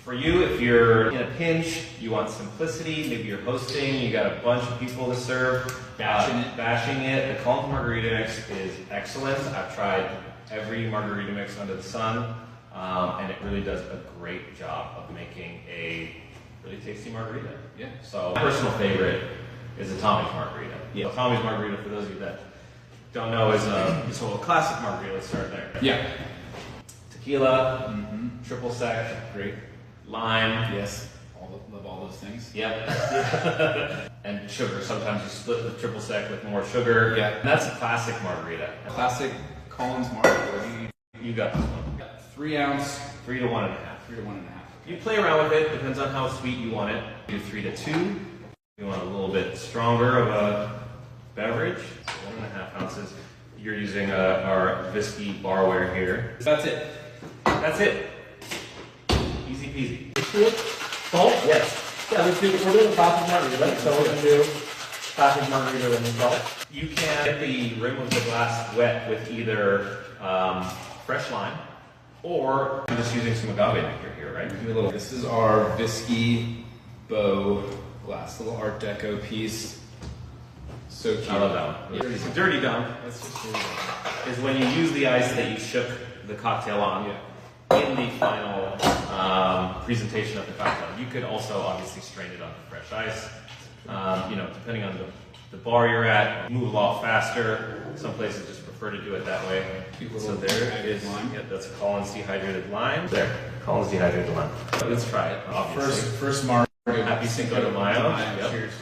For you, if you're in a pinch, you want simplicity, maybe you're hosting, you got a bunch of people to serve, bashing it. The Collins Margarita Mix is excellent. I've tried every margarita mix under the sun, and it really does a great job of making a really tasty margarita. Yeah. So my personal favorite is the Tommy's Margarita. Yeah. So Tommy's Margarita, for those of you that don't know, is a classic margarita. Let's start there. Yeah. Tequila, triple sec, great. Lime. Yes. Love all those things. Yep. And sugar. Sometimes you split the triple sec with more sugar. Yeah. And that's a classic margarita. Classic Collins Margarita. You got this one. 3 ounce. 3 to 1.5. 3 to 1.5. You play around with it. Depends on how sweet you want it. Do 3 to 2. You want a little bit stronger of a beverage. So 1.5 ounces. You're using our whiskey barware here. That's it. That's it. Easy peasy. Salt? Yes. Yeah, we're doing classic margarita, so we're going to do classic margarita with salt. You can get the rim of the glass wet with either fresh lime or I'm just using some agave nectar here, right? This is our whiskey bow glass, little Art Deco piece. So cute. I love that one. It's a dirty dunk. That's just really good. Is when you use the ice that you shook the cocktail on in the final presentation of the cocktail. You could also obviously strain it onto fresh ice. Depending on the bar you're at, move a lot faster. Some places just prefer to do it that way. So there is lime. Yeah, that's Collins dehydrated lime. There, Collins dehydrated lime. Let's try it. Obviously. First margarita. Happy Cinco de Mayo. Cheers.